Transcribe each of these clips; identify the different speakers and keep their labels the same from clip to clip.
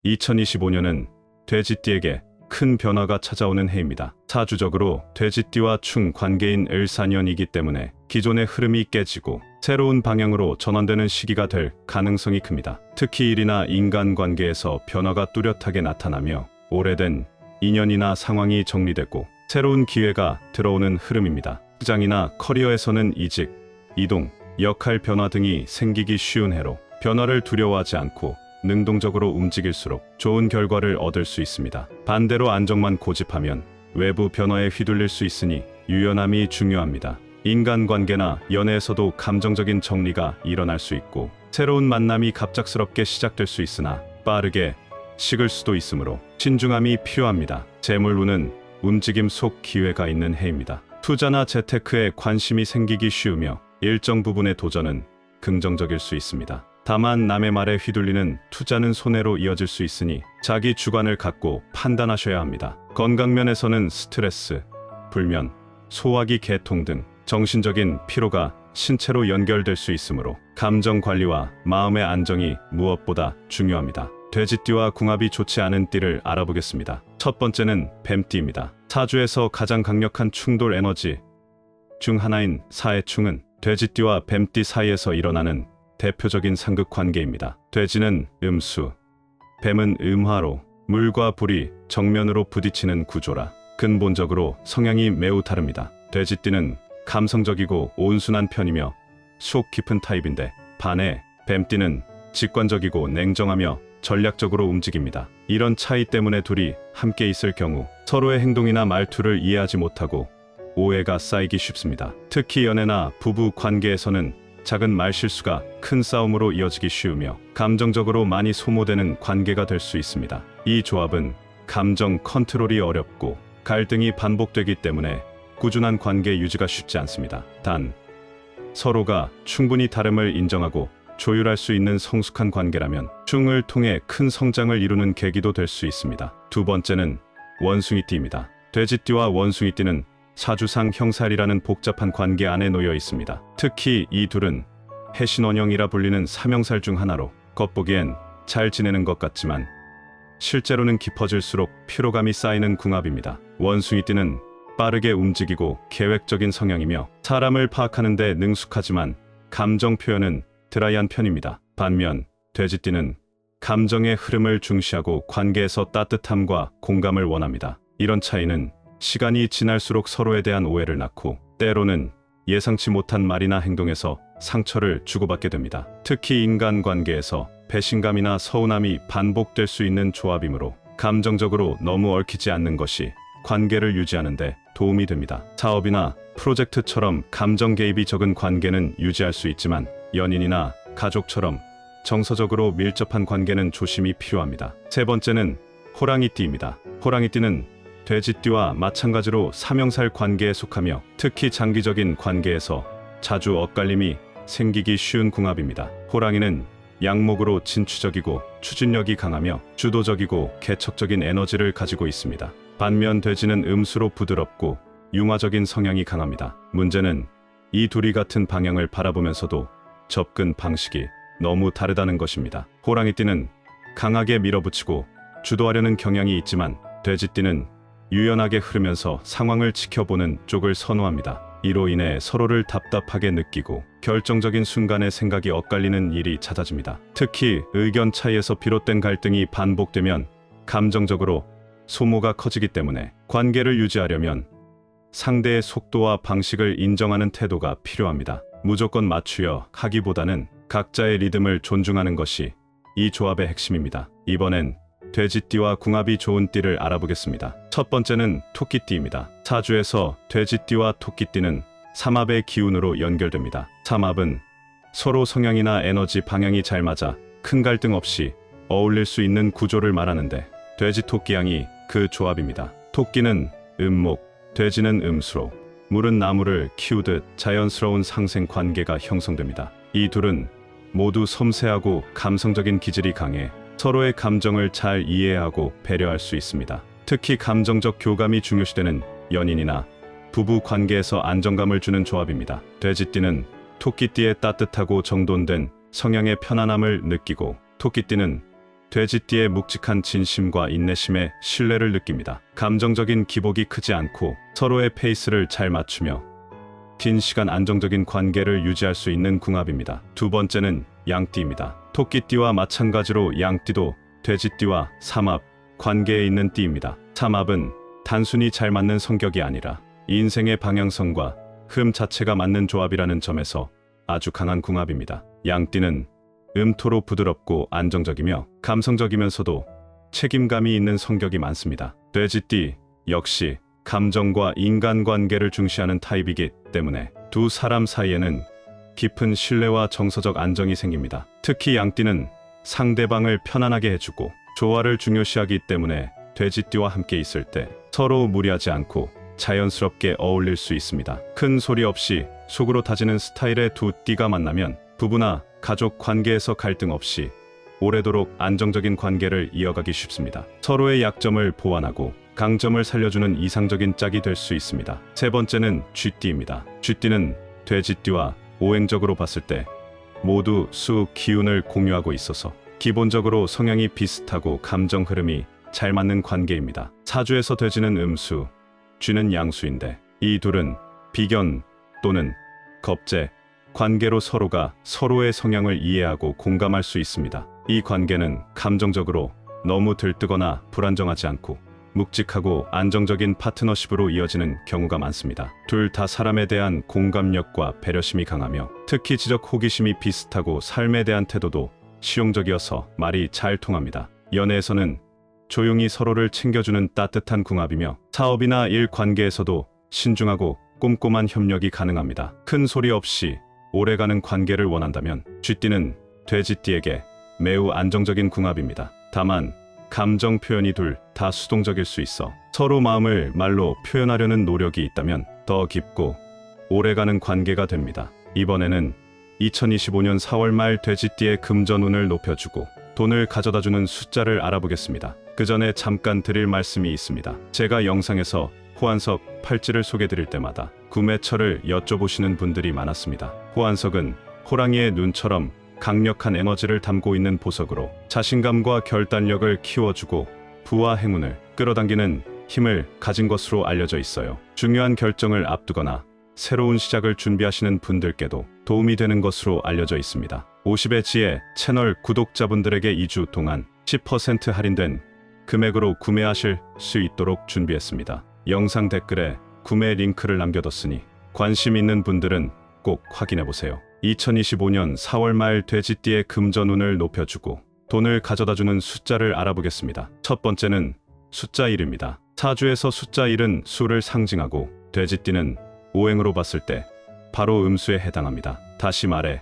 Speaker 1: 2025년은 돼지띠에게 큰 변화가 찾아오는 해입니다. 사주적으로 돼지띠와 충 관계인 을사년이기 때문에 기존의 흐름이 깨지고 새로운 방향으로 전환되는 시기가 될 가능성이 큽니다. 특히 일이나 인간관계에서 변화가 뚜렷하게 나타나며 오래된 인연이나 상황이 정리되고 새로운 기회가 들어오는 흐름입니다. 직장이나 커리어에서는 이직, 이동, 역할 변화 등이 생기기 쉬운 해로 변화를 두려워하지 않고 능동적으로 움직일수록 좋은 결과를 얻을 수 있습니다. 반대로 안정만 고집하면 외부 변화에 휘둘릴 수 있으니 유연함이 중요합니다. 인간관계나 연애에서도 감정적인 정리가 일어날 수 있고 새로운 만남이 갑작스럽게 시작될 수 있으나 빠르게 식을 수도 있으므로 신중함이 필요합니다. 재물운은 움직임 속 기회가 있는 해입니다. 투자나 재테크에 관심이 생기기 쉬우며 일정 부분의 도전은 긍정적일 수 있습니다. 다만 남의 말에 휘둘리는 투자는 손해로 이어질 수 있으니 자기 주관을 갖고 판단하셔야 합니다. 건강면에서는 스트레스, 불면, 소화기 개통 등 정신적인 피로가 신체로 연결될 수 있으므로 감정 관리와 마음의 안정이 무엇보다 중요합니다. 돼지띠와 궁합이 좋지 않은 띠를 알아보겠습니다. 첫 번째는 뱀띠입니다. 사주에서 가장 강력한 충돌 에너지 중 하나인 사해충은 돼지띠와 뱀띠 사이에서 일어나는 대표적인 상극 관계입니다. 돼지는 음수, 뱀은 음화로 물과 불이 정면으로 부딪히는 구조라 근본적으로 성향이 매우 다릅니다. 돼지띠는 감성적이고 온순한 편이며 속 깊은 타입인데 반해 뱀띠는 직관적이고 냉정하며 전략적으로 움직입니다. 이런 차이 때문에 둘이 함께 있을 경우 서로의 행동이나 말투를 이해하지 못하고 오해가 쌓이기 쉽습니다. 특히 연애나 부부 관계에서는 작은 말실수가 큰 싸움으로 이어지기 쉬우며 감정적으로 많이 소모되는 관계가 될 수 있습니다. 이 조합은 감정 컨트롤이 어렵고 갈등이 반복되기 때문에 꾸준한 관계 유지가 쉽지 않습니다. 단, 서로가 충분히 다름을 인정하고 조율할 수 있는 성숙한 관계라면 충을 통해 큰 성장을 이루는 계기도 될 수 있습니다. 두 번째는 원숭이띠입니다. 돼지띠와 원숭이띠는 사주상 형살이라는 복잡한 관계 안에 놓여 있습니다. 특히 이 둘은 해신원형이라 불리는 삼형살 중 하나로 겉보기엔 잘 지내는 것 같지만 실제로는 깊어질수록 피로감이 쌓이는 궁합입니다. 원숭이띠는 빠르게 움직이고 계획적인 성향이며 사람을 파악하는 데 능숙하지만 감정 표현은 드라이한 편입니다. 반면 돼지띠는 감정의 흐름을 중시하고 관계에서 따뜻함과 공감을 원합니다. 이런 차이는 시간이 지날수록 서로에 대한 오해를 낳고 때로는 예상치 못한 말이나 행동에서 상처를 주고받게 됩니다. 특히 인간관계에서 배신감이나 서운함이 반복될 수 있는 조합이므로 감정적으로 너무 얽히지 않는 것이 관계를 유지하는 데 도움이 됩니다. 사업이나 프로젝트처럼 감정 개입이 적은 관계는 유지할 수 있지만 연인이나 가족처럼 정서적으로 밀접한 관계는 조심이 필요합니다. 세 번째는 호랑이띠입니다. 호랑이띠는 돼지띠와 마찬가지로 삼형살 관계에 속하며 특히 장기적인 관계에서 자주 엇갈림이 생기기 쉬운 궁합입니다. 호랑이는 양목으로 진취적이고 추진력이 강하며 주도적이고 개척적인 에너지를 가지고 있습니다. 반면 돼지는 음수로 부드럽고 융화적인 성향이 강합니다. 문제는 이 둘이 같은 방향을 바라보면서도 접근 방식이 너무 다르다는 것입니다. 호랑이띠는 강하게 밀어붙이고 주도하려는 경향이 있지만 돼지띠는 유연하게 흐르면서 상황을 지켜보는 쪽을 선호합니다. 이로 인해 서로를 답답하게 느끼고 결정적인 순간에 생각이 엇갈리는 일이 잦아집니다. 특히 의견 차이에서 비롯된 갈등이 반복되면 감정적으로 소모가 커지기 때문에 관계를 유지하려면 상대의 속도와 방식을 인정하는 태도가 필요합니다. 무조건 맞추려 하기보다는 각자의 리듬을 존중하는 것이 이 조합의 핵심입니다. 이번엔 돼지띠와 궁합이 좋은 띠를 알아보겠습니다. 첫 번째는 토끼띠입니다. 사주에서 돼지띠와 토끼띠는 삼합의 기운으로 연결됩니다. 삼합은 서로 성향이나 에너지 방향이 잘 맞아 큰 갈등 없이 어울릴 수 있는 구조를 말하는데 돼지 토끼양이 그 조합입니다. 토끼는 음목, 돼지는 음수로 물은 나무를 키우듯 자연스러운 상생 관계가 형성됩니다. 이 둘은 모두 섬세하고 감성적인 기질이 강해 서로의 감정을 잘 이해하고 배려할 수 있습니다. 특히 감정적 교감이 중요시되는 연인이나 부부 관계에서 안정감을 주는 조합입니다. 돼지띠는 토끼띠의 따뜻하고 정돈된 성향의 편안함을 느끼고 토끼띠는 돼지띠의 묵직한 진심과 인내심에 신뢰를 느낍니다. 감정적인 기복이 크지 않고 서로의 페이스를 잘 맞추며 긴 시간 안정적인 관계를 유지할 수 있는 궁합입니다. 두 번째는 양띠입니다. 토끼띠와 마찬가지로 양띠도 돼지띠와 삼합 관계에 있는 띠입니다. 삼합은 단순히 잘 맞는 성격이 아니라 인생의 방향성과 흐름 자체가 맞는 조합이라는 점에서 아주 강한 궁합입니다. 양띠는 토로 부드럽고 안정적이며 감성적이면서도 책임감이 있는 성격이 많습니다. 돼지띠 역시 감정과 인간관계를 중시하는 타입이기 때문에 두 사람 사이에는 깊은 신뢰와 정서적 안정이 생깁니다. 특히 양띠는 상대방을 편안하게 해주고 조화를 중요시하기 때문에 돼지띠와 함께 있을 때 서로 무리하지 않고 자연스럽게 어울릴 수 있습니다. 큰 소리 없이 속으로 다지는 스타일의 두 띠가 만나면 부부나 가족 관계에서 갈등 없이 오래도록 안정적인 관계를 이어가기 쉽습니다. 서로의 약점을 보완하고 강점을 살려주는 이상적인 짝이 될 수 있습니다. 세 번째는 쥐띠입니다. 쥐띠는 돼지띠와 오행적으로 봤을 때 모두 수 기운을 공유하고 있어서 기본적으로 성향이 비슷하고 감정 흐름이 잘 맞는 관계입니다. 사주에서 돼지는 음수, 쥐는 양수인데 이 둘은 비견 또는 겁재 관계로 서로가 서로의 성향을 이해하고 공감할 수 있습니다. 이 관계는 감정적으로 너무 들뜨거나 불안정하지 않고 묵직하고 안정적인 파트너십으로 이어지는 경우가 많습니다. 둘 다 사람에 대한 공감력과 배려심이 강하며 특히 지적 호기심이 비슷하고 삶에 대한 태도도 실용적이어서 말이 잘 통합니다. 연애에서는 조용히 서로를 챙겨주는 따뜻한 궁합이며 사업이나 일 관계에서도 신중하고 꼼꼼한 협력이 가능합니다. 큰 소리 없이 오래가는 관계를 원한다면 쥐띠는 돼지띠에게 매우 안정적인 궁합입니다. 다만 감정 표현이 둘 다 수동적일 수 있어 서로 마음을 말로 표현하려는 노력이 있다면 더 깊고 오래가는 관계가 됩니다. 이번에는 2025년 4월 말 돼지띠의 금전운을 높여주고 돈을 가져다주는 숫자를 알아보겠습니다. 그 전에 잠깐 드릴 말씀이 있습니다. 제가 영상에서 호환석 팔찌를 소개드릴 때마다 구매처를 여쭤보시는 분들이 많았습니다. 호환석은 호랑이의 눈처럼 강력한 에너지를 담고 있는 보석으로 자신감과 결단력을 키워주고 부와 행운을 끌어당기는 힘을 가진 것으로 알려져 있어요. 중요한 결정을 앞두거나 새로운 시작을 준비하시는 분들께도 도움이 되는 것으로 알려져 있습니다. 50의 지혜 채널 구독자분들에게 2주 동안 10% 할인된 금액으로 구매하실 수 있도록 준비했습니다. 영상 댓글에 구매 링크를 남겨뒀으니 관심 있는 분들은 꼭 확인해보세요. 2025년 4월 말 돼지띠의 금전운을 높여주고 돈을 가져다주는 숫자를 알아보겠습니다. 첫 번째는 숫자 1입니다. 사주에서 숫자 1은 수를 상징하고 돼지띠는 오행으로 봤을 때 바로 음수에 해당합니다. 다시 말해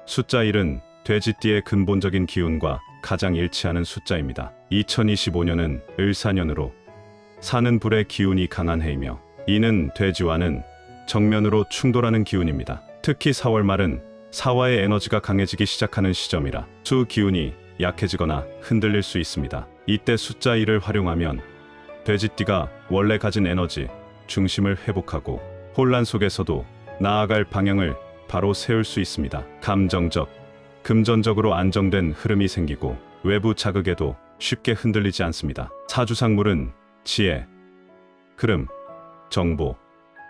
Speaker 1: 숫자 1은 돼지띠의 근본적인 기운과 가장 일치하는 숫자입니다. 2025년은 을사년으로 사는 불의 기운이 강한 해이며 이는 돼지와는 정면으로 충돌하는 기운입니다. 특히 4월 말은 사화의 에너지가 강해지기 시작하는 시점이라 수 기운이 약해지거나 흔들릴 수 있습니다. 이때 숫자 1을 활용하면 돼지띠가 원래 가진 에너지, 중심을 회복하고 혼란 속에서도 나아갈 방향을 바로 세울 수 있습니다. 감정적, 금전적으로 안정된 흐름이 생기고 외부 자극에도 쉽게 흔들리지 않습니다. 사주상물은 지혜, 흐름, 정보,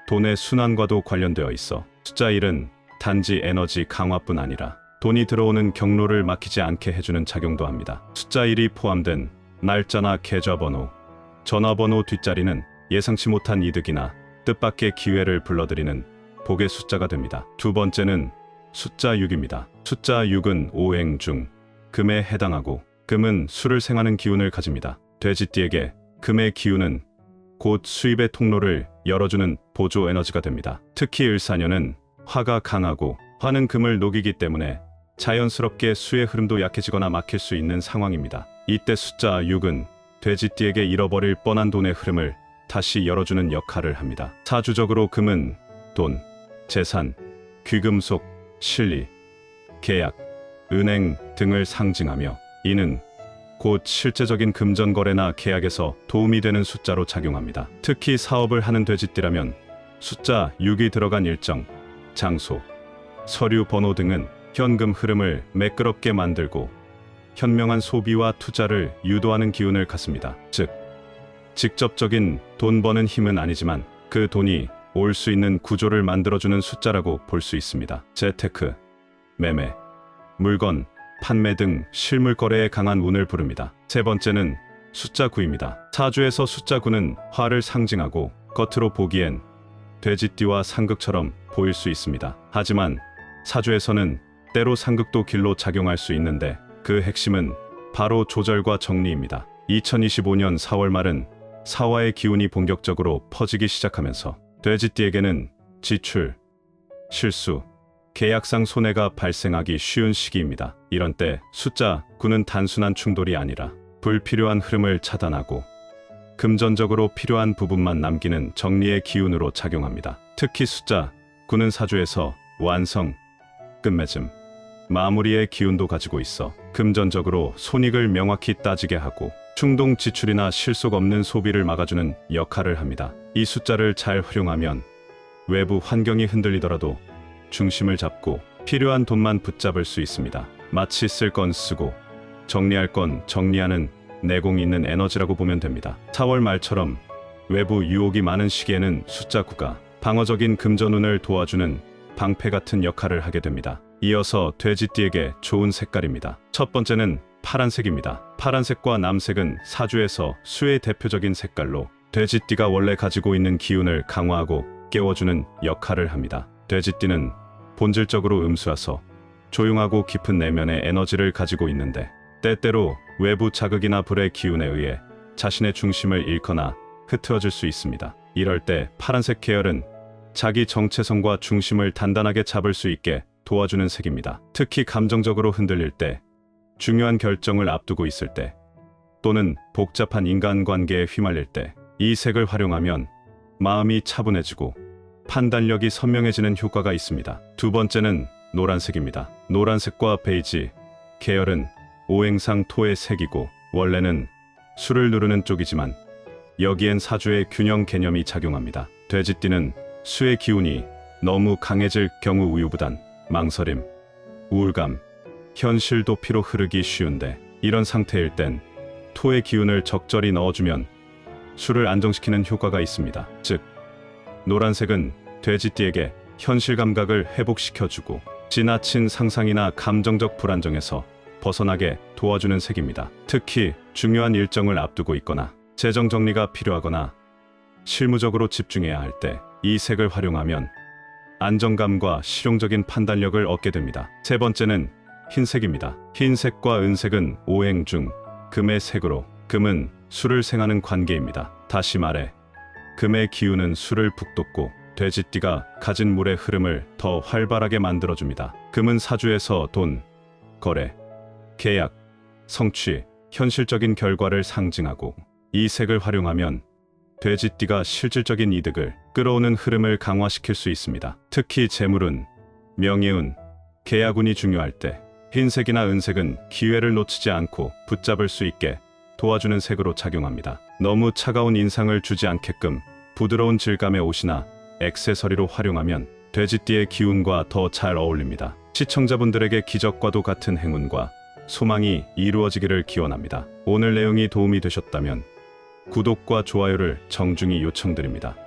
Speaker 1: 돈의 순환과도 관련되어 있어 숫자 1은 단지 에너지 강화뿐 아니라 돈이 들어오는 경로를 막히지 않게 해주는 작용도 합니다. 숫자 1이 포함된 날짜나 계좌번호, 전화번호 뒷자리는 예상치 못한 이득이나 뜻밖의 기회를 불러들이는 복의 숫자가 됩니다. 두 번째는 숫자 6입니다. 숫자 6은 오행 중 금에 해당하고 금은 수를 생하는 기운을 가집니다. 돼지띠에게 금의 기운은 곧 수입의 통로를 열어주는 보조 에너지가 됩니다. 특히 을사년은 화가 강하고 화는 금을 녹이기 때문에 자연스럽게 수의 흐름도 약해지거나 막힐 수 있는 상황입니다. 이때 숫자 6은 돼지띠에게 잃어버릴 뻔한 돈의 흐름을 다시 열어주는 역할을 합니다. 사주적으로 금은 돈, 재산, 귀금속, 실리, 계약, 은행 등을 상징하며 이는 곧 실제적인 금전 거래나 계약에서 도움이 되는 숫자로 작용합니다. 특히 사업을 하는 돼지띠라면 숫자 6이 들어간 일정, 장소, 서류 번호 등은 현금 흐름을 매끄럽게 만들고 현명한 소비와 투자를 유도하는 기운을 갖습니다. 즉, 직접적인 돈 버는 힘은 아니지만 그 돈이 올 수 있는 구조를 만들어주는 숫자라고 볼 수 있습니다. 재테크, 매매, 물건, 판매 등 실물 거래에 강한 운을 부릅니다. 세 번째는 숫자 9입니다. 사주에서 숫자 9는 화를 상징하고 겉으로 보기엔 돼지띠와 상극처럼 보일 수 있습니다. 하지만 사주에서는 때로 상극도 길로 작용할 수 있는데 그 핵심은 바로 조절과 정리입니다. 2025년 4월 말은 사화의 기운이 본격적으로 퍼지기 시작하면서 돼지띠에게는 지출, 실수, 계약상 손해가 발생하기 쉬운 시기입니다. 이런 때 숫자 9는 단순한 충돌이 아니라 불필요한 흐름을 차단하고 금전적으로 필요한 부분만 남기는 정리의 기운으로 작용합니다. 특히 숫자 9는 사주에서 완성, 끝맺음, 마무리의 기운도 가지고 있어 금전적으로 손익을 명확히 따지게 하고 충동 지출이나 실속 없는 소비를 막아주는 역할을 합니다. 이 숫자를 잘 활용하면 외부 환경이 흔들리더라도 중심을 잡고 필요한 돈만 붙잡을 수 있습니다. 마치 쓸 건 쓰고 정리할 건 정리하는 내공이 있는 에너지라고 보면 됩니다. 4월 말처럼 외부 유혹이 많은 시기에는 숫자 9가 방어적인 금전운을 도와주는 방패 같은 역할을 하게 됩니다. 이어서 돼지띠에게 좋은 색깔입니다. 첫 번째는 파란색입니다. 파란색과 남색은 사주에서 수의 대표적인 색깔로 돼지띠가 원래 가지고 있는 기운을 강화하고 깨워주는 역할을 합니다. 돼지띠는 본질적으로 음수라서 조용하고 깊은 내면의 에너지를 가지고 있는데 때때로 외부 자극이나 불의 기운에 의해 자신의 중심을 잃거나 흐트러질 수 있습니다. 이럴 때 파란색 계열은 자기 정체성과 중심을 단단하게 잡을 수 있게 도와주는 색입니다. 특히 감정적으로 흔들릴 때, 중요한 결정을 앞두고 있을 때, 또는 복잡한 인간관계에 휘말릴 때 이 색을 활용하면 마음이 차분해지고 판단력이 선명해지는 효과가 있습니다. 두 번째는 노란색입니다. 노란색과 베이지 계열은 오행상 토의 색이고 원래는 수를 누르는 쪽이지만 여기엔 사주의 균형 개념이 작용합니다. 돼지띠는 수의 기운이 너무 강해질 경우 우유부단, 망설임, 우울감, 현실 도피로 흐르기 쉬운데 이런 상태일 땐 토의 기운을 적절히 넣어주면 수를 안정시키는 효과가 있습니다. 즉, 노란색은 돼지띠에게 현실 감각을 회복시켜주고 지나친 상상이나 감정적 불안정에서 벗어나게 도와주는 색입니다. 특히 중요한 일정을 앞두고 있거나 재정 정리가 필요하거나 실무적으로 집중해야 할 때 이 색을 활용하면 안정감과 실용적인 판단력을 얻게 됩니다. 세 번째는 흰색입니다. 흰색과 은색은 오행 중 금의 색으로, 금은 수를 생하는 관계입니다. 다시 말해 금의 기운은 수를 북돋고 돼지띠가 가진 물의 흐름을 더 활발하게 만들어줍니다. 금은 사주에서 돈, 거래, 계약, 성취, 현실적인 결과를 상징하고 이 색을 활용하면 돼지띠가 실질적인 이득을 끌어오는 흐름을 강화시킬 수 있습니다. 특히 재물운, 명예운, 계약운이 중요할 때 흰색이나 은색은 기회를 놓치지 않고 붙잡을 수 있게 도와주는 색으로 작용합니다. 너무 차가운 인상을 주지 않게끔 부드러운 질감의 옷이나 액세서리로 활용하면 돼지띠의 기운과 더 잘 어울립니다. 시청자분들에게 기적과도 같은 행운과 소망이 이루어지기를 기원합니다. 오늘 내용이 도움이 되셨다면 구독과 좋아요를 정중히 요청드립니다.